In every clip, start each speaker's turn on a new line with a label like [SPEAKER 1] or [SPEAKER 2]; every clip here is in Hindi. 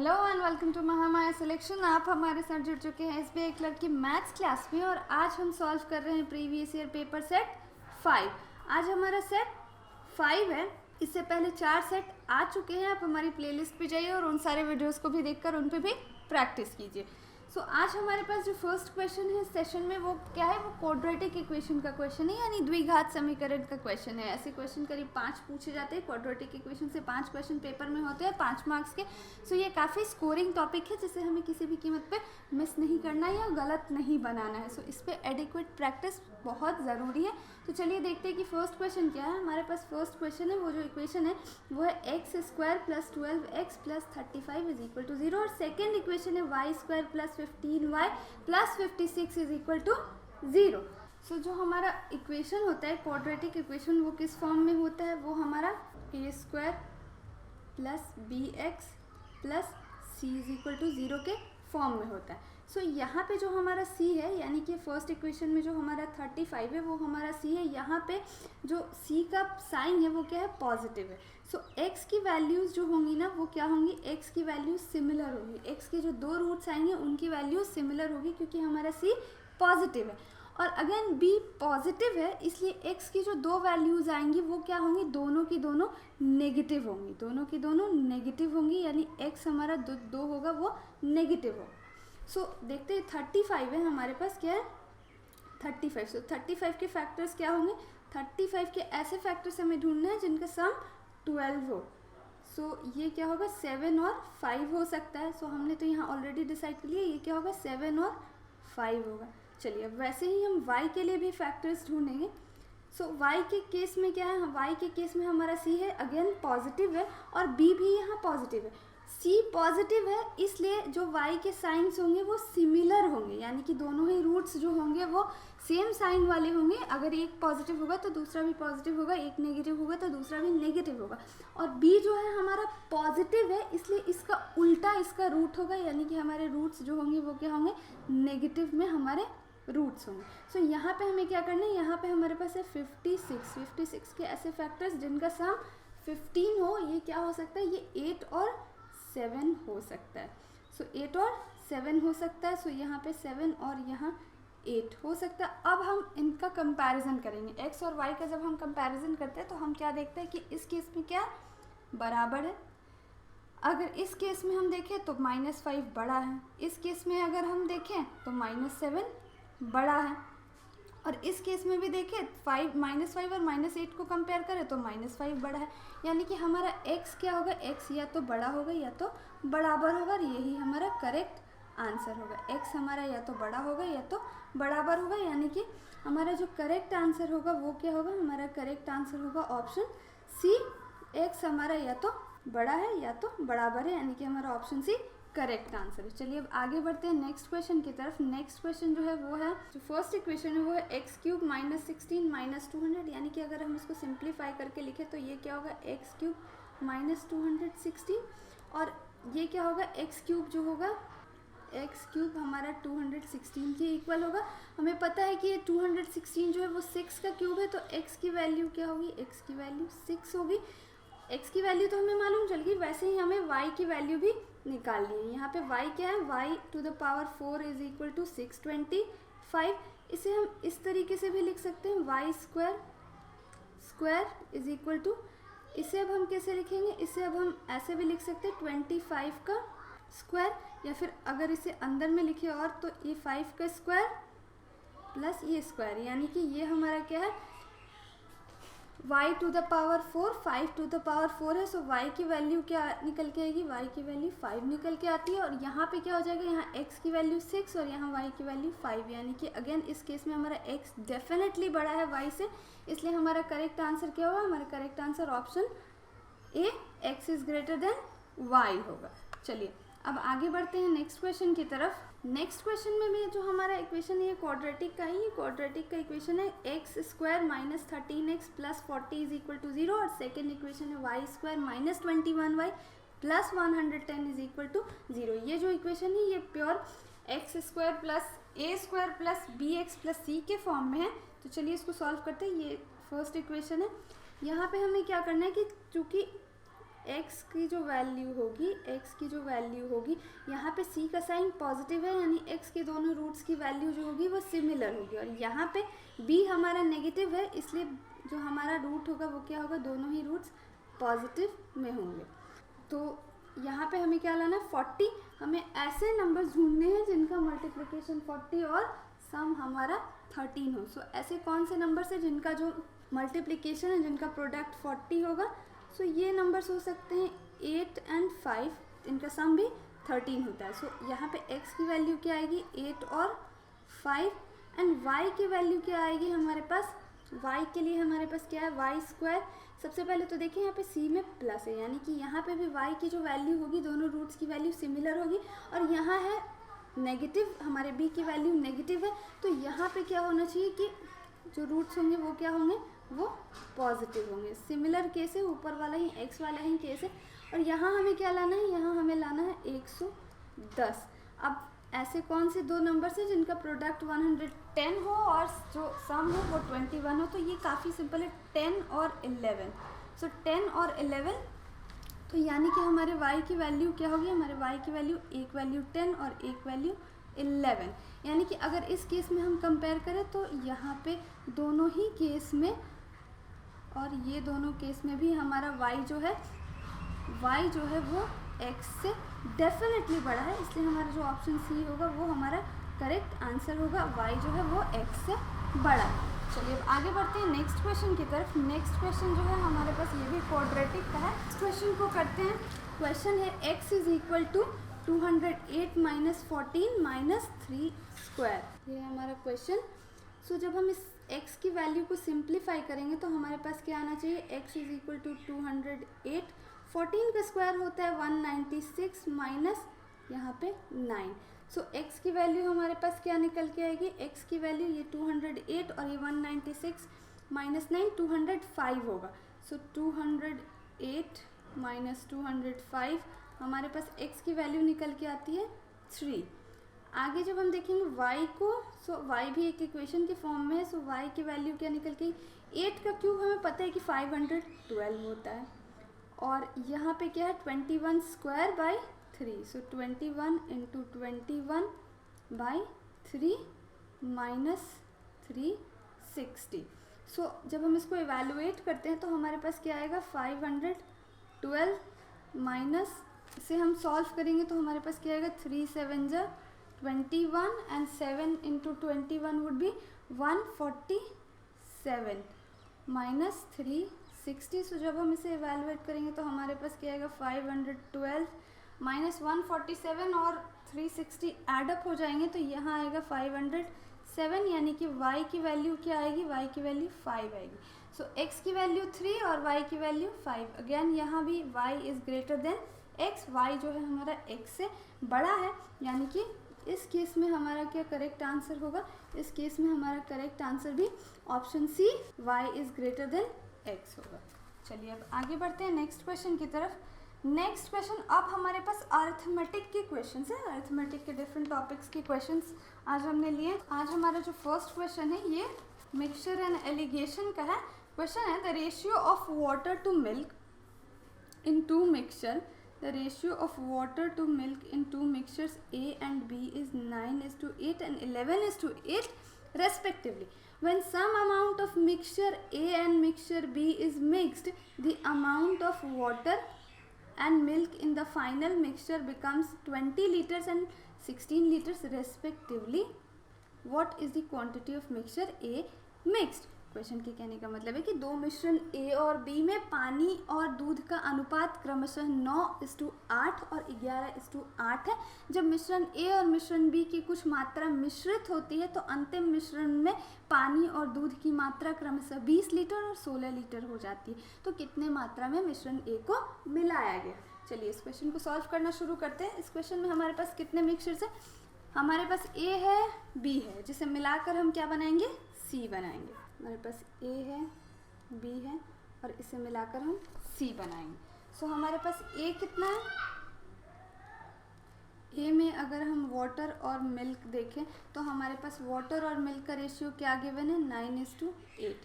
[SPEAKER 1] Hello and welcome to Mahamaya selection. आप हमारे साथ जुड़ चुके हैं एसबीआई क्लर्क की मैथ्स क्लास में और आज हम सॉल्व कर रहे हैं प्रीवियस ईयर पेपर सेट 5। आज हमारा सेट 5 है। इससे पहले 4 सेट आ चुके हैं। आप हमारी प्लेलिस्ट पे जाइए और उन सारे वीडियोस को भी देखकर उन पे भी प्रैक्टिस कीजिए। सो आज हमारे पास जो फर्स्ट क्वेश्चन है सेशन में वो क्या है, वो क्वाड्रेटिक इक्वेशन का क्वेश्चन है, यानी द्विघात समीकरण का क्वेश्चन है। ऐसे क्वेश्चन करीब 5 पूछे जाते हैं। क्वाड्रेटिक इक्वेशन से 5 क्वेश्चन पेपर में होते हैं 5 मार्क्स के। सो ये काफ़ी स्कोरिंग टॉपिक है जिसे हमें किसी भी कीमत पे मिस नहीं करना है या गलत नहीं बनाना है। सो इस पर एडिक्वेट प्रैक्टिस बहुत ज़रूरी है। तो चलिए देखते हैं कि फर्स्ट क्वेश्चन क्या है। हमारे पास फर्स्ट क्वेश्चन है, वो जो इक्वेशन है वो है x square plus 12x plus 35 is equal to 0 और सेकेंड इक्वेशन है y square plus 15y plus 56 is equal to 0। So जो हमारा इक्वेशन होता है क्वाड्रेटिक इक्वेशन वो किस फॉर्म में होता है, वो हमारा A square plus B X plus C is equal to 0 के फॉर्म में होता है। सो यहाँ पे जो हमारा c है, यानी कि फर्स्ट इक्वेशन में जो हमारा 35 है वो हमारा c है। यहाँ पे जो c का साइन है वो क्या है, पॉजिटिव है। सो x की वैल्यूज़ जो होंगी ना वो क्या होंगी, x की वैल्यूज सिमिलर होगी। x के जो 2 रूट्स आएंगे उनकी वैल्यूज सिमिलर होगी क्योंकि हमारा c पॉजिटिव है। और अगेन b पॉजिटिव है, इसलिए x की जो 2 वैल्यूज़ आएंगी वो क्या होंगी, दोनों की दोनों नेगेटिव होंगी। दोनों की दोनों नेगेटिव होंगी, यानी x हमारा 2 होगा वो नेगेटिव होगा। सो देखते हैं 35 है हमारे पास, क्या है 35। सो 35 के फैक्टर्स क्या होंगे, 35 के ऐसे फैक्टर्स हमें ढूंढने हैं जिनका सम 12 हो। सो ये क्या होगा, 7 और 5 हो सकता है। सो हमने तो यहाँ ऑलरेडी डिसाइड कर लिया, ये क्या होगा 7 और 5 होगा। चलिए अब वैसे ही हम y के लिए भी फैक्टर्स ढूंढेंगे। सो y के केस में क्या है, y के केस में हमारा c है अगेन पॉजिटिव है और b भी यहाँ पॉजिटिव है। c पॉजिटिव है इसलिए जो y के साइंस होंगे वो सिमिलर होंगे, यानी कि दोनों ही रूट्स जो होंगे वो सेम साइन वाले होंगे। अगर एक पॉजिटिव होगा तो दूसरा भी पॉजिटिव होगा, एक नेगेटिव होगा तो दूसरा भी नेगेटिव होगा। और b जो है हमारा पॉजिटिव है इसलिए इसका उल्टा इसका रूट होगा, यानी कि हमारे रूट्स जो होंगे वो क्या होंगे, नेगेटिव में हमारे रूट्स होंगे। सो यहाँ पे हमें क्या करना है, यहाँ पे हमारे पास है 56 के ऐसे फैक्टर्स जिनका सम 15 हो। ये क्या हो सकता है, ये 8 और 7 हो सकता है। सो 8 और 7 हो सकता है। सो यहाँ पे 7 और यहाँ 8 हो सकता है। अब हम इनका कंपैरिजन करेंगे, x और y का जब हम कंपैरिजन करते हैं तो हम क्या देखते हैं कि इस केस में क्या बराबर है। अगर इस केस में हम देखें तो -5 बड़ा है, इस केस में अगर हम देखें तो -7 बड़ा है, और इस केस में भी देखें -5 और -8 को कंपेयर करें तो -5 बड़ा है। यानी कि हमारा x क्या होगा, x या तो बड़ा होगा या तो बराबर होगा, और यही हमारा करेक्ट आंसर होगा। x हमारा या तो बड़ा होगा या तो बराबर होगा, यानी कि हमारा जो करेक्ट आंसर होगा वो क्या होगा, हमारा करेक्ट आंसर होगा ऑप्शन सी। x हमारा या तो बड़ा है या तो बराबर है, यानी कि हमारा ऑप्शन सी करेक्ट आंसर है। चलिए अब आगे बढ़ते हैं नेक्स्ट क्वेश्चन की तरफ। नेक्स्ट क्वेश्चन जो है वो है, जो फर्स्ट इक्वेशन है वो है x³ -16 -200, यानी कि अगर हम इसको सिंप्लीफाई करके लिखें तो ये क्या होगा, x³ -216, और ये क्या होगा, x³ जो होगा, x³ हमारा 216 के इक्वल होगा। हमें पता है कि ये 216 जो है वो 6 का क्यूब है, तो x की वैल्यू क्या होगी, x की वैल्यू 6 होगी। x की वैल्यू तो हमें मालूम चल गई, वैसे ही हमें y की वैल्यू भी निकालनी है। यहाँ पे y क्या है, y⁴ इज इक्वल टू 625। इसे हम इस तरीके से भी लिख सकते हैं, y² इज इक्वल टू, इसे अब हम कैसे लिखेंगे, इसे अब हम ऐसे भी लिख सकते हैं 25 का स्क्वायर, या फिर अगर इसे अंदर में लिखे और तो ये 5 का स्क्वायर प्लस ये स्क्वायर, यानी कि ये हमारा क्या है y⁴ 5⁴ है। सो y की वैल्यू क्या निकल के आएगी, y की वैल्यू 5 निकल के आती है, और यहाँ पे क्या हो जाएगा, यहाँ x की वैल्यू 6 और यहाँ y की वैल्यू 5, यानी कि अगेन इस केस में हमारा x डेफिनेटली बड़ा है y से, इसलिए हमारा करेक्ट आंसर क्या होगा, हमारा correct answer option A, x is greater than y होगा। चलिए अब आगे बढ़ते हैं नेक्स्ट क्वेश्चन की तरफ। नेक्स्ट क्वेश्चन में भी जो हमारा इक्वेशन है ये क्वाड्रेटिक का ही, ये क्वाड्रेटिक का इक्वेशन है x² -13x plus 40 is equal to 0, और सेकेंड इक्वेशन है y² -21y plus 110 is equal to 0। ये जो इक्वेशन है ये pure x² plus a² plus bx plus c के फॉर्म में है। तो चलिए इसको सॉल्व करते हैं। ये फर्स्ट इक्वेशन है। यहाँ पे हमें क्या करना है कि चूँकि x की जो वैल्यू होगी यहाँ पे c का साइन पॉजिटिव है, यानी x के दोनों रूट्स की वैल्यू जो होगी वो सिमिलर होगी, और यहाँ पे b हमारा नेगेटिव है, इसलिए जो हमारा रूट होगा वो क्या होगा, दोनों ही रूट्स पॉजिटिव में होंगे। तो यहाँ पे हमें क्या लाना है, 40। हमें ऐसे नंबर्स ढूंढने हैं जिनका मल्टीप्लिकेशन 40 और सम हमारा 13 हो। सो ऐसे कौन से नंबर्स हैं जिनका जो मल्टीप्लिकेशन है, जिनका प्रोडक्ट 40 होगा। सो ये नंबर्स हो सकते हैं 8 और 5, इनका सम भी 13 होता है। सो यहाँ पे x की वैल्यू क्या आएगी, 8 और 5, एंड y की वैल्यू क्या आएगी हमारे पास, y के लिए हमारे पास क्या है, वाई स्क्वायर। सबसे पहले तो देखिए यहाँ पे c में प्लस है, यानी कि यहाँ पे भी y की जो वैल्यू होगी दोनों रूट्स की वैल्यू सिमिलर होगी, और यहाँ है नेगेटिव, हमारे b की वैल्यू नेगेटिव है, तो यहाँ पे क्या होना चाहिए कि जो रूट्स होंगे वो क्या होंगे, वो पॉजिटिव होंगे। सिमिलर केस है, ऊपर वाला ही x वाला ही केस है, और यहाँ हमें क्या लाना है, यहाँ हमें लाना है 110। अब ऐसे कौन से दो नंबर्स हैं जिनका प्रोडक्ट 110 हो और जो सम हो वो 21 हो, तो ये काफ़ी सिंपल है, 10 और 11। सो 10 और 11, तो यानी कि हमारे y की वैल्यू क्या होगी, हमारे y की वैल्यू एक वैल्यू 10 और एक वैल्यू 11, यानी कि अगर इस केस में हम कंपेयर करें तो यहाँ पे दोनों ही केस में और ये दोनों केस में भी हमारा y जो है वो x से डेफिनेटली बड़ा है, इसलिए हमारा जो ऑप्शन सी होगा वो हमारा करेक्ट आंसर होगा, y जो है वो x से बड़ा है। चलिए अब आगे बढ़ते हैं नेक्स्ट क्वेश्चन की तरफ। नेक्स्ट क्वेश्चन जो है हमारे पास ये भी क्वाड्रेटिक का है। इस क्वेश्चन को करते हैं। क्वेश्चन है x is equal to 208 minus 14 minus 3 square, ये है हमारा क्वेश्चन। सो जब हम इस x की वैल्यू को सिंप्लीफाई करेंगे तो हमारे पास क्या आना चाहिए, x इज इक्वल टू 208, 14 का स्क्वायर होता है 196 माइनस यहाँ पे 9। सो x की वैल्यू हमारे पास क्या निकल के आएगी, x की वैल्यू ये 208 और ये 196 माइनस 9 205 होगा। सो 208 माइनस 205 हमारे पास x की वैल्यू निकल के आती है 3। आगे जब हम देखेंगे y को, सो y भी एक इक्वेशन के फॉर्म में है, सो y की वैल्यू क्या निकल के, 8 का क्यूब हमें पता है कि 512 होता है, और यहाँ पे क्या है 21 square by 3, so 21 into 21 by 3 minus 360। सो जब हम इसको इवेलुएट करते हैं तो हमारे पास क्या आएगा, 512 माइनस, इसे हम सॉल्व करेंगे तो हमारे पास क्या आएगा, 3 7 जा 21 and 7 into 21 would be 147 minus 360। सो जब हम इसे इवेलुएट करेंगे तो हमारे पास क्या आएगा, 512 माइनस 147 और 360 एडअप हो जाएंगे तो यहाँ आएगा 507, यानी कि y की वैल्यू क्या आएगी, y की वैल्यू 5 आएगी। सो x की वैल्यू 3 और y की वैल्यू 5। अगेन यहाँ भी y is greater than x, y जो है हमारा x से बड़ा है, यानी कि इस केस में हमारा क्या करेक्ट आंसर होगा, इस केस में हमारा करेक्ट आंसर भी option C, y is greater than x होगा। चलिए अब आगे बढ़ते हैं नेक्स्ट क्वेश्चन की तरफ। नेक्स्ट क्वेश्चन, अब हमारे पास अर्थमेटिक के क्वेश्चंस हैं, अर्थमेटिक के डिफरेंट टॉपिक्स के क्वेश्चंस आज हमने लिए। आज हमारा जो फर्स्ट क्वेश्चन है ये मिक्सचर एंड एलिगेशन का है। क्वेश्चन है the ratio of water to milk in two mixture, the ratio of water to milk in two mixtures A and B is 9:8 and 11:8 respectively. When some amount of mixture A and mixture B is mixed, the amount of water and milk in the final mixture becomes 20 liters and 16 liters respectively. What is the quantity of mixture A mixed? Question के कहने का मतलब है कि दो मिश्रण A और B में पानी और दूध का अनुपात क्रमशः 9:8 और 11:8 है। जब मिश्रण A और मिश्रण B की कुछ मात्रा मिश्रित होती है तो अंतिम मिश्रण में पानी और दूध की मात्रा क्रमशः 20 लीटर और 16 लीटर हो जाती है। तो कितने मात्रा में मिश्रण A को मिलाया गया। चलिए इस क्वेश्चन को सॉल्व करना शुरू करते हैं। इस क्वेश्चन में हमारे पास कितने मिक्सचर्स है, हमारे पास A है B है, जिसे मिलाकर हम क्या बनाएंगे, C बनाएंगे। हमारे पास A है B है और इसे मिलाकर हम C बनाएंगे। सो हमारे पास A कितना है, A में अगर हम वाटर और मिल्क देखें तो हमारे पास वाटर और मिल्क का रेशियो क्या गिवन है, 9:8,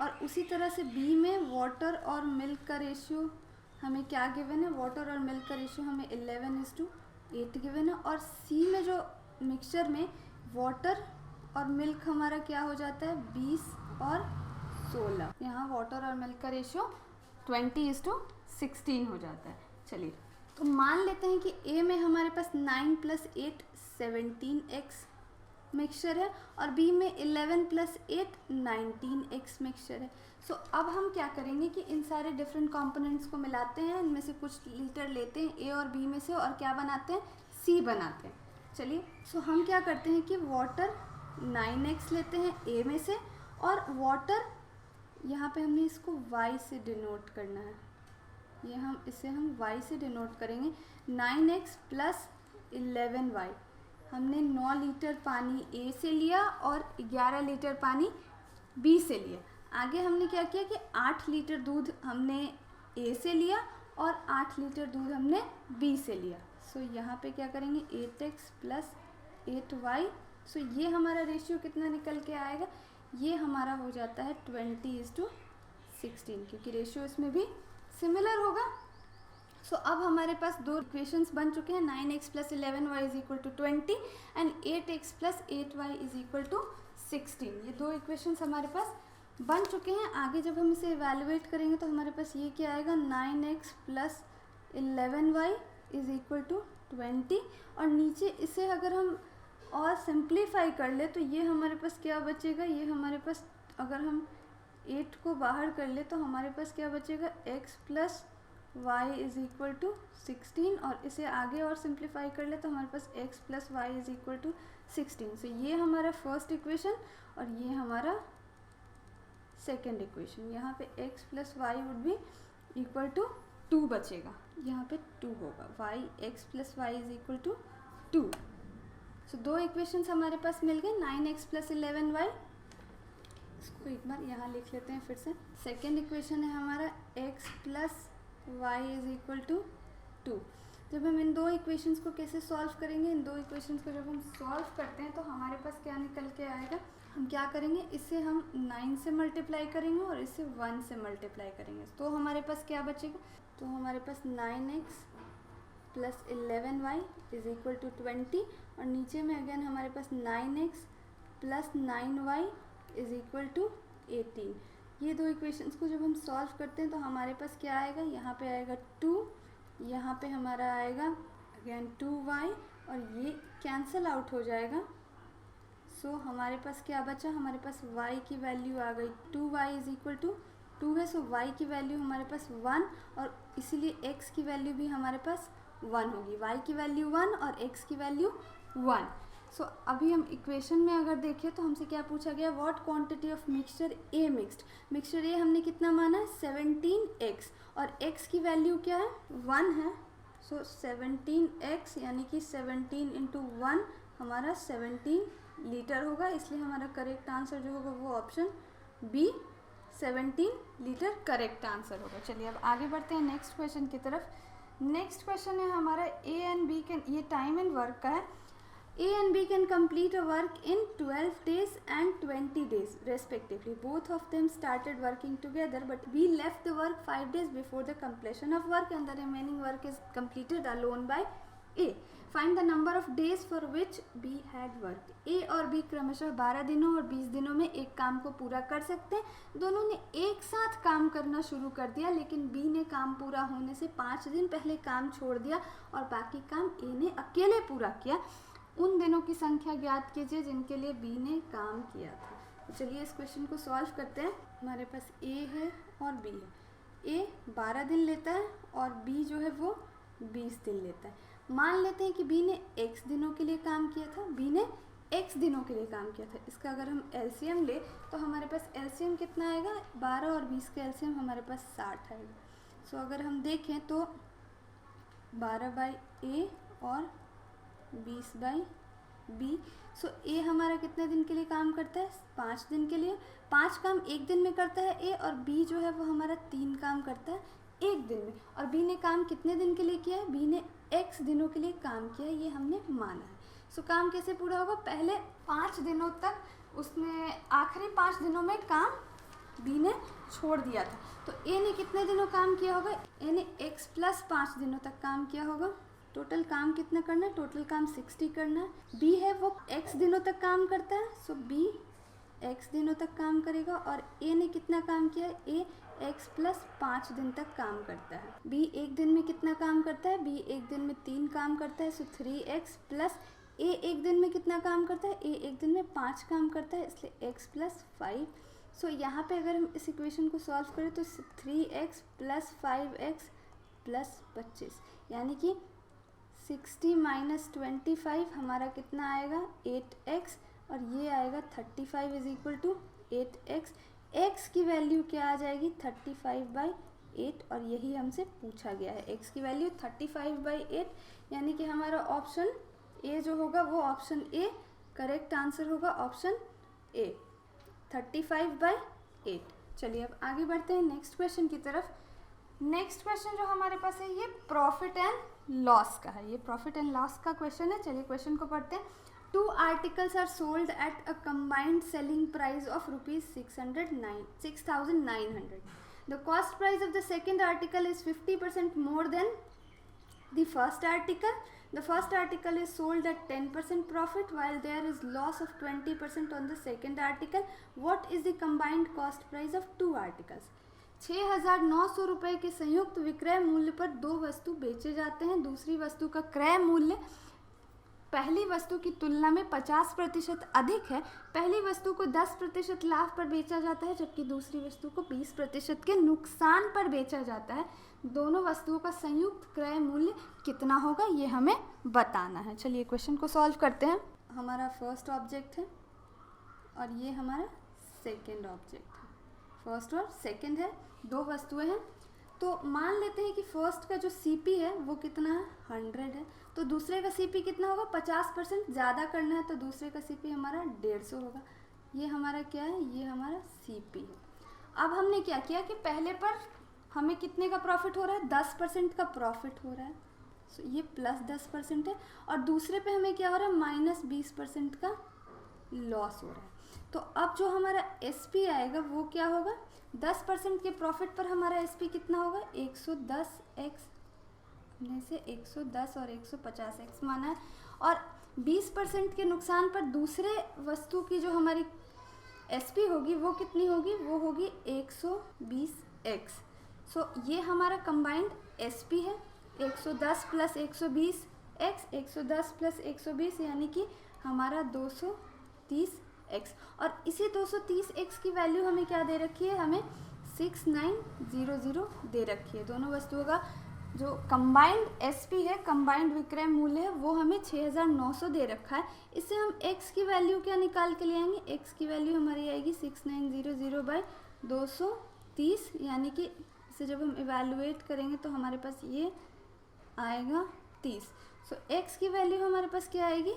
[SPEAKER 1] और उसी तरह से B में वाटर और मिल्क का रेशियो हमें क्या गिवन है, वाटर और मिल्क का रेशियो हमें 11:8 गिवन है, और सी में जो मिक्सचर में वाटर और मिल्क हमारा क्या हो जाता है 20 और 16। यहाँ वाटर और मिल्क का रेशियो 20:16 हो जाता है। चलिए तो मान लेते हैं कि ए में हमारे पास 9 + 8 17x मिक्सचर है और बी में 11 + 8 19x मिक्सचर है। सो अब हम क्या करेंगे कि इन सारे डिफरेंट कंपोनेंट्स को मिलाते हैं, इनमें से कुछ लीटर लेते हैं ए और बी में से और क्या बनाते हैं, सी बनाते हैं। चलिए सो हम क्या करते हैं कि वाटर 9x लेते हैं ए में से, और वाटर यहाँ पे हमने इसको y से डिनोट करना है, ये हम इसे हम y से डिनोट करेंगे। 9x + 11y, हमने 9 लीटर पानी ए से लिया और 11 लीटर पानी बी से लिया। आगे हमने क्या किया कि 8 लीटर दूध हमने ए से लिया और 8 लीटर दूध हमने बी से लिया। सो यहाँ पे क्या करेंगे 8x + 8y। सो ये हमारा रेशियो कितना निकल के आएगा, ये हमारा हो जाता है 20:16, क्योंकि रेशियो इसमें भी सिमिलर होगा। सो अब हमारे पास दो इक्वेशंस बन चुके हैं, 9x + 11y = 20 and 8x + 8y = 16। ये दो इक्वेशंस हमारे पास बन चुके हैं। आगे जब हम इसे इवैल्यूएट करेंगे तो हमारे पास ये क्या आएगा, 9x + 11y = 20, और नीचे इसे अगर हम और सिंप्लीफाई कर ले तो ये हमारे पास क्या बचेगा, ये हमारे पास अगर हम 8 को बाहर कर ले तो हमारे पास क्या बचेगा, x + y = 16, और इसे आगे और सिंप्लीफाई कर ले तो हमारे पास x + y = 16। सो ये हमारा फर्स्ट इक्वेशन और ये हमारा सेकेंड इक्वेशन। यहाँ पे x + y वुड बी = 2 बचेगा, यहाँ पे 2 होगा, x + y = 2। सो दो इक्वेशंस हमारे पास मिल गए, 9x + 11y। इसको एक बार यहाँ लिख लेते हैं फिर से। सेकेंड इक्वेशन है हमारा x + y = 2। जब हम इन दो इक्वेशंस को कैसे सॉल्व करेंगे, इन दो इक्वेशंस को जब हम सॉल्व करते हैं तो हमारे पास क्या निकल के आएगा, हम क्या करेंगे, इसे हम 9 से मल्टीप्लाई करेंगे और इसे 1 से मल्टीप्लाई करेंगे, तो हमारे पास क्या बचेगा, तो हमारे पास 9x + 11y = 20, और नीचे में अगेन हमारे पास 9x + 9y = 18। ये दो इक्वेशंस को जब हम सॉल्व करते हैं तो हमारे पास क्या आएगा, यहाँ पे आएगा 2, यहाँ पे हमारा आएगा अगेन 2y, और ये कैंसिल आउट हो जाएगा। सो हमारे पास क्या बचा, हमारे पास y की वैल्यू आ गई 2y = 2 है। सो y की वैल्यू हमारे पास 1, और इसीलिए x की वैल्यू भी हमारे पास 1 होगी, y की वैल्यू 1 और x की वैल्यू 1। सो अभी हम इक्वेशन में अगर देखें तो हमसे क्या पूछा गया, what quantity of mixture a mixed. Mixture ए हमने कितना माना है 17x, और x की वैल्यू क्या है 1 है। सो 17x यानी कि 17 × 1 हमारा 17 लीटर होगा, इसलिए हमारा करेक्ट आंसर जो होगा वो option B 17 litre correct answer होगा। चलिए अब आगे बढ़ते हैं नेक्स्ट क्वेश्चन की तरफ। नेक्स्ट क्वेश्चन है हमारा ए एंड बी कैन, ये टाइम एंड वर्क का है। A and B can complete a work in 12 days and 20 days respectively. Both of them started working together, but B left the work 5 days before the completion of work and the remaining work is completed alone by A. Find the number of days for which B had worked. A और B क्रमशः 12 दिनों और 20 दिनों में एक काम को पूरा कर सकते हैं। दोनों ने एक साथ काम करना शुरू कर दिया, लेकिन B ने काम पूरा होने से 5 दिन पहले काम छोड़ दिया और बाकी काम A ने अकेले पूरा किया। उन दिनों की संख्या ज्ञात कीजिए जिनके लिए बी ने काम किया था। तो चलिए इस क्वेश्चन को सॉल्व करते हैं। हमारे पास ए है और बी है। ए 12 दिन लेता है और बी जो है वो 20 दिन लेता है। मान लेते हैं कि बी ने x दिनों के लिए काम किया था, बी ने x दिनों के लिए काम किया था। इसका अगर हम एलसीएम ले तो हमारे पास एलसीएम कितना आएगा, 12 और 20 का एलसीएम हमारे पास 60 आएगा। सो अगर हम देखें तो 12/a और 20/b। सो ए हमारा कितने दिन के लिए काम करता है, 5 दिन के लिए। 5 काम एक दिन में करता है ए, और बी जो है वो हमारा 3 काम करता है एक दिन में। और बी ने काम कितने दिन के लिए किया है, बी ने x दिनों के लिए काम किया है, ये हमने माना है। सो काम कैसे पूरा होगा, पहले 5 दिनों तक उसने आखिरी 5 दिनों में काम बी ने छोड़ दिया था। तो ए ने कितने दिनों काम किया होगा, ए ने x प्लस 5 दिनों तक काम किया होगा। टोटल काम कितना करना है, टोटल काम 60 करना है। बी है वो x दिनों तक काम करता है, सो बी x दिनों तक काम करेगा। और ए ने कितना काम किया, ए x प्लस 5 दिन तक काम करता है। बी एक दिन में कितना काम करता है, बी एक दिन में 3 काम करता है, सो 3x प्लस ए एक दिन में कितना काम करता है, ए एक दिन में 5 काम करता है, इसलिए x प्लस 5। सो यहाँ पे अगर हम इस इक्वेशन को सॉल्व करें तो 3x प्लस 5x प्लस 25 यानी कि 60 माइनस 25 हमारा कितना आएगा 8x, और ये आएगा 35 is equal to 8x। x की वैल्यू क्या आ जाएगी 35/8, और यही हमसे पूछा गया है। x की वैल्यू 35/8 यानी कि हमारा ऑप्शन ए जो होगा वो ऑप्शन ए करेक्ट आंसर होगा, ऑप्शन ए 35/8। चलिए अब आगे बढ़ते हैं नेक्स्ट क्वेश्चन की तरफ। नेक्स्ट क्वेश्चन जो हमारे पास है ये प्रॉफिट एंड लॉस का है, ये प्रॉफिट एंड लॉस का क्वेश्चन है। चलिए क्वेश्चन को पढ़ते हैं। 2 articles are sold at a combined selling price of ₹6,900. The cost price of the second article is 50% more than the first article. The first article is sold at 10% profit while there is loss of 20% on the second article. What is the combined cost price of 2 articles? 6,900 रुपये के संयुक्त विक्रय मूल्य पर 2 वस्तु बेचे जाते हैं। दूसरी वस्तु का क्रय मूल्य पहली वस्तु की तुलना में 50% अधिक है। पहली वस्तु को 10% लाभ पर बेचा जाता है जबकि दूसरी वस्तु को 20% के नुकसान पर बेचा जाता है। दोनों वस्तुओं का संयुक्त क्रय मूल्य कितना होगा ये हमें बताना है। चलिए क्वेश्चन को सॉल्व करते हैं। हमारा फर्स्ट ऑब्जेक्ट है और ये हमारा सेकेंड ऑब्जेक्ट है। फर्स्ट और सेकेंड है, 2 वस्तुएं हैं। तो मान लेते हैं कि फर्स्ट का जो सीपी है वो कितना है 100 है, तो दूसरे का सीपी कितना होगा 50% ज़्यादा करना है तो दूसरे का सीपी हमारा 150 होगा। ये हमारा क्या है, ये हमारा सीपी है। अब हमने क्या किया कि पहले पर हमें कितने का प्रॉफिट हो रहा है 10% का प्रॉफिट हो रहा है, सो ये प्लस 10% है। और दूसरे पे हमें क्या हो रहा है माइनस 20% का लॉस हो रहा है। तो अब जो हमारा एसपी आएगा वो क्या होगा, 10% के प्रॉफिट पर हमारा एसपी कितना होगा 110x, हमने से 110 और 150x माना है। और 20% के नुकसान पर दूसरे वस्तु की जो हमारी एसपी होगी वो कितनी होगी, वो होगी 120x। सो ये हमारा कंबाइंड एसपी है 110 प्लस 120x, 110 प्लस 120 यानी कि हमारा 230x। और इसी 230x की वैल्यू हमें क्या दे रखी है, हमें 6900 दे रखी है। दोनों वस्तुओं का जो कंबाइंड एसपी है, कंबाइंड विक्रय मूल्य है, वो हमें 6900 दे रखा है। इससे हम x की वैल्यू क्या निकाल के ले आएंगे, x की वैल्यू हमारी आएगी 6900/230 यानी कि इसे जब हम इवैल्यूएट करेंगे तो हमारे पास ये आएगा 30। सो x की वैल्यू हमारे पास क्या आएगी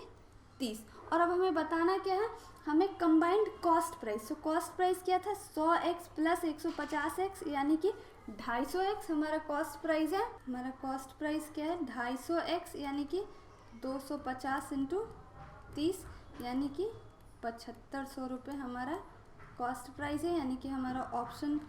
[SPEAKER 1] 30। और अब हमें बताना क्या है, हमें combined cost price, so cost price क्या था 100x प्लस 150x यानी कि 250x हमारा कॉस्ट प्राइस है। हमारा कॉस्ट प्राइस क्या है 250x यानी कि 250 इंटू 30 यानी कि 7500 रुपये हमारा कॉस्ट प्राइस है, यानी कि हमारा ऑप्शन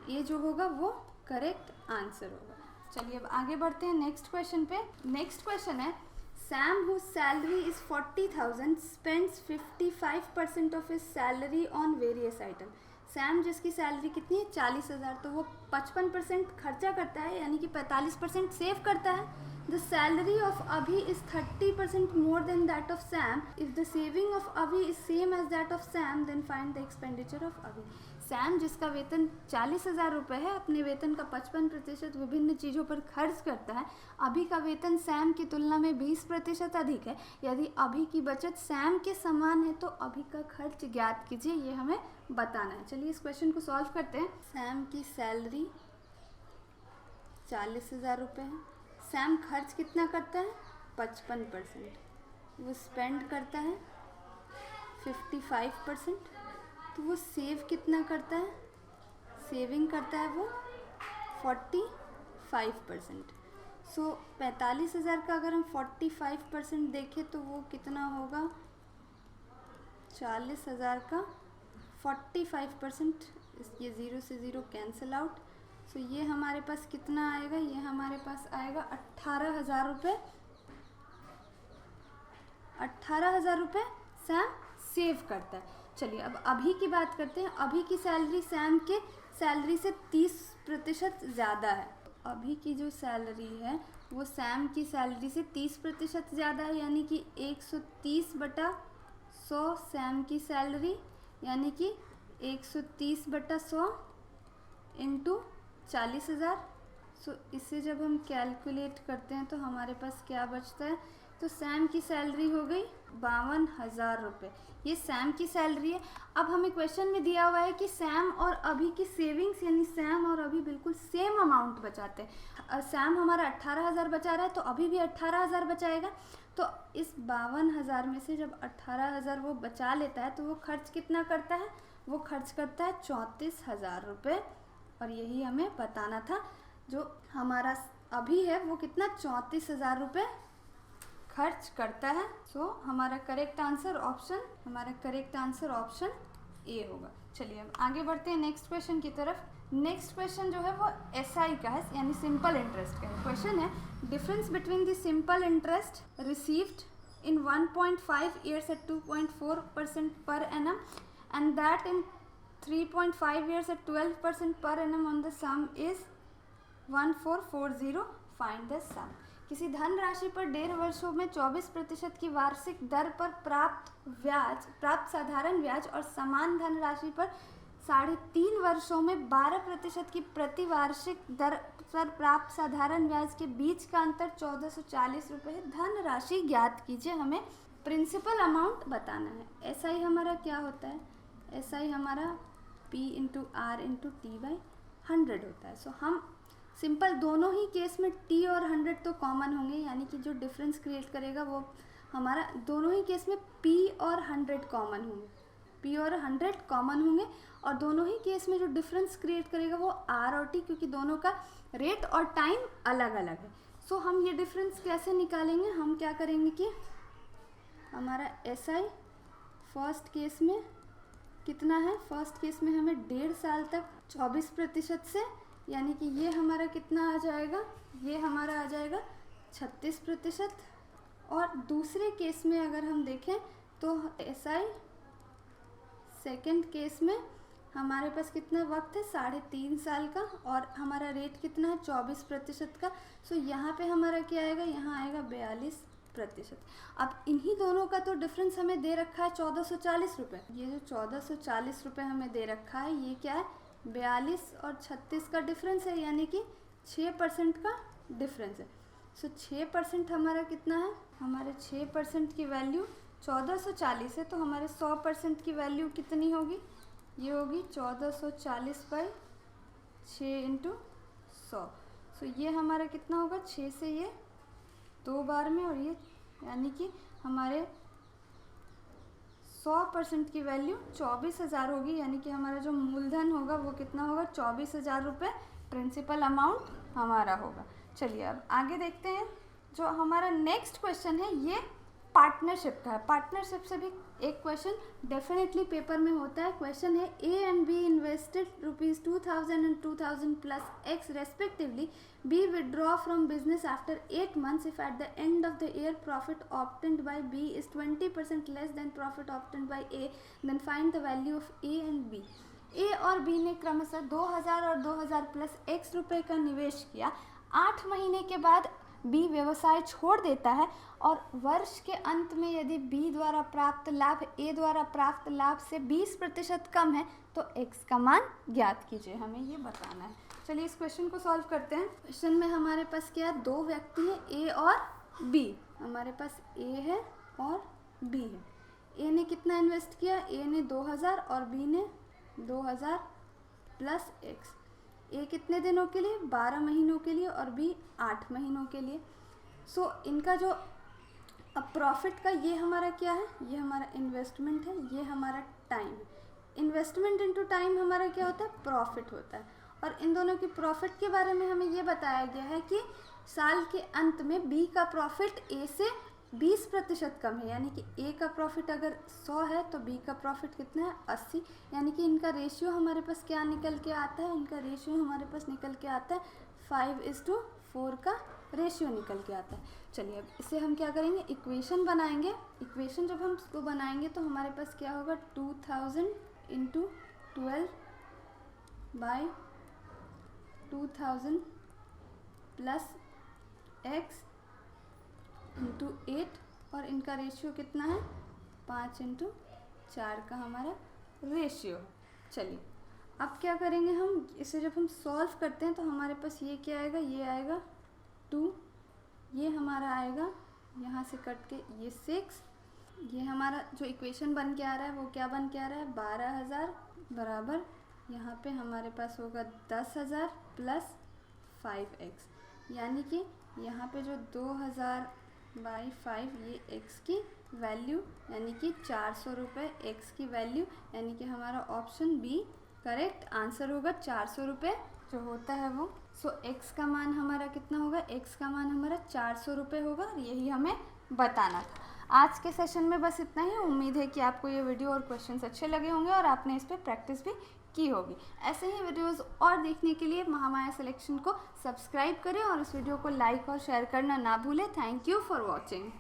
[SPEAKER 1] ये जो होगा वो करेक्ट आंसर होगा। चलिए अब आगे बढ़ते हैं नेक्स्ट क्वेश्चन पे। नेक्स्ट क्वेश्चन है Sam whose salary is 40,000 spends 55% of his salary on various items. Sam जिसकी सैलरी कितनी है 40,000, तो वो 55% खर्चा करता है यानी कि 45% सेव करता है। The salary of Abhi is 30% more than that of Sam. If the saving of Abhi is same as that of Sam then find the expenditure of Abhi. Sam जिसका वेतन 40,000 रुपये है अपने वेतन का 55% विभिन्न चीज़ों पर खर्च करता है। अभी का वेतन सैम की तुलना में 20% अधिक है। यदि अभी की बचत सैम के समान है तो अभी का खर्च ज्ञात कीजिए, ये हमें बताना है। चलिए इस क्वेश्चन को सॉल्व करते हैं। सैम की सैलरी 40,000 रुपये है। सैम खर्च कितना करता है 55%, वो स्पेंड करता है 55%, तो वो सेव कितना करता है, सेविंग करता है वो 45%। सो 45,000 का अगर हम 45% देखें तो वो कितना होगा 40,000 का 45% ये 0 से 0 कैंसिल आउट। सो ये हमारे पास कितना आएगा, ये हमारे पास आएगा 18,000 रुपये। 18,000 रुपये सैम सेव करता है। चलिए अब अभी की बात करते हैं। अभी की सैलरी सैम के सैलरी से 30% ज़्यादा है। अभी की जो सैलरी है वो सैम की सैलरी से 30% ज़्यादा है, यानी कि 130/100 सैम की सैलरी, यानी कि 130/100 इंटू 40,000। सो इसे जब हम कैलकुलेट करते हैं तो हमारे पास क्या बचता है, तो सैम की सैलरी हो गई 52,000 रुपये। ये सैम की सैलरी है। अब हमें क्वेश्चन में दिया हुआ है कि सैम और अभी की सेविंग्स, यानी सैम और अभी बिल्कुल सेम अमाउंट बचाते हैं। सैम हमारा 18,000 बचा रहा है तो अभी भी 18,000 बचाएगा। तो इस 52,000 में से जब 18,000 वो बचा लेता है तो वो खर्च कितना करता है, वो खर्च करता है 34,000 रुपये। और यही हमें बताना था। जो हमारा अभी है वो कितना 34,000 रुपये खर्च करता है। सो हमारा करेक्ट आंसर ऑप्शन ए होगा। चलिए अब आगे बढ़ते हैं नेक्स्ट क्वेश्चन की तरफ। नेक्स्ट क्वेश्चन जो है वो एसआई का है, यानी सिंपल इंटरेस्ट का है। क्वेश्चन है difference between the simple interest received in 1.5 years at 2.4% per annum and that in 3.5 years at 12% per annum on the sum is 1440. Find the sum. किसी धन राशि पर 1.5 वर्षों में 24% की वार्षिक दर पर प्राप्त साधारण ब्याज और समान धन राशि पर 3.5 वर्षों में 12% की प्रति वार्षिक दर पर प्राप्त साधारण ब्याज के बीच का अंतर 1440 रुपये है। धन राशि ज्ञात कीजिए। हमें प्रिंसिपल अमाउंट बताना है। एसआई हमारा क्या होता है, एसआई हमारा P into R into T by 100 होता है। सो हम सिंपल दोनों ही केस में T और 100 तो कॉमन होंगे, यानी कि जो डिफरेंस क्रिएट करेगा वो हमारा दोनों ही केस में P और 100 कॉमन होंगे, P और 100 कॉमन होंगे। और दोनों ही केस में जो डिफरेंस क्रिएट करेगा वो R और T, क्योंकि दोनों का रेट और टाइम अलग अलग है। सो हम ये डिफरेंस कैसे निकालेंगे, हम क्या करेंगे कि हमारा SI फर्स्ट केस में कितना है, फर्स्ट केस में हमें 1.5 साल तक 24% से, यानी कि ये हमारा कितना आ जाएगा, ये हमारा आ जाएगा 36%। और दूसरे केस में अगर हम देखें तो SI सेकेंड केस में हमारे पास कितना वक्त है, 3.5 साल का, और हमारा रेट कितना है 24% का। सो यहाँ पे हमारा क्या आएगा, यहाँ आएगा 42%। अब इन्हीं दोनों का तो डिफरेंस हमें दे रखा है 1440 रुपये। ये जो 1440 रुपये हमें दे रखा है ये क्या है, 42 और 36 का डिफरेंस है, यानी कि 6% का डिफरेंस है। सो 6% हमारा कितना है, हमारे 6% की वैल्यू 1440 है, तो हमारे 100% की वैल्यू कितनी होगी, ये होगी 1440/6 इंटू 100। सो ये हमारा कितना होगा, 6 से ये 2 बार में, और ये यानी कि हमारे 100% की वैल्यू 24,000 होगी, यानी कि हमारा जो मूलधन होगा वो कितना होगा, 24,000 रुपये प्रिंसिपल अमाउंट हमारा होगा। चलिए अब आगे देखते हैं। जो हमारा नेक्स्ट क्वेश्चन है ये पार्टनरशिप का है। पार्टनरशिप से भी एक क्वेश्चन डेफिनेटली पेपर में होता है। क्वेश्चन है A and B invested ₹2,000 and 2,000 plus X respectively. B withdraw from business after 8 months if at the end of the year profit obtained by B is 20% less than profit obtained by A. Then find the value of A and B. A और B ने क्रमशः 2,000 और 2,000 प्लस X रुपये का निवेश किया। 8 महीने के बाद बी व्यवसाय छोड़ देता है और वर्ष के अंत में यदि बी द्वारा प्राप्त लाभ ए द्वारा प्राप्त लाभ से 20% कम है तो एक्स का मान ज्ञात कीजिए। हमें ये बताना है। चलिए इस क्वेश्चन को सॉल्व करते हैं। क्वेश्चन में हमारे पास क्या है, 2 व्यक्ति हैं ए और बी। हमारे पास ए है और बी है। ए ने कितना इन्वेस्ट किया, ए ने 2,000 और बी ने 2,000 प्लस एक्स। ए कितने दिनों के लिए, 12 महीनों के लिए, और बी 8 महीनों के लिए। सो इनका जो अब प्रॉफिट का ये हमारा क्या है, ये हमारा इन्वेस्टमेंट है, ये हमारा टाइम है। इन्वेस्टमेंट इनटू टाइम हमारा क्या होता है, प्रॉफिट होता है। और इन दोनों की प्रॉफिट के बारे में हमें ये बताया गया है कि साल के अंत में बी का प्रॉफिट ए से 20% कम है, यानी कि ए का प्रॉफिट अगर 100 है तो बी का प्रॉफिट कितना है 80, यानी कि इनका रेशियो हमारे पास क्या निकल के आता है, इनका रेशियो हमारे पास निकल के आता है 5:4 का रेशियो निकल के आता है। चलिए अब इसे हम क्या करेंगे, इक्वेशन बनाएंगे। इक्वेशन जब हम इसको बनाएंगे तो हमारे पास क्या होगा, 2000 × 12/2000 प्लस x × 8 और इनका रेशियो कितना है 5:4 का हमारा रेशियो। चलिए अब क्या करेंगे हम, इसे जब हम सॉल्व करते हैं तो हमारे पास ये क्या आएगा, ये आएगा 2, ये हमारा आएगा यहाँ से कट के ये 6, ये हमारा जो इक्वेशन बन के आ रहा है वो क्या बन के आ रहा है 12000 बराबर यहाँ पे हमारे पास होगा 10000 प्लस 5x, यानी कि यहाँ पे जो 2000/5 ये x की वैल्यू यानी कि 400 रुपये x की वैल्यू, यानी कि हमारा ऑप्शन बी करेक्ट आंसर होगा 400 रुपये जो होता है वो। सो x का मान हमारा कितना होगा, x का मान हमारा 400 रुपये होगा, यही हमें बताना था। आज के सेशन में बस इतना ही। उम्मीद है कि आपको ये वीडियो और क्वेश्चंस अच्छे लगे होंगे और आपने इस पर प्रैक्टिस भी की होगी। ऐसे ही वीडियोस और देखने के लिए महामाया सिलेक्शन को सब्सक्राइब करें और इस वीडियो को लाइक और शेयर करना ना भूलें। Thank you for watching.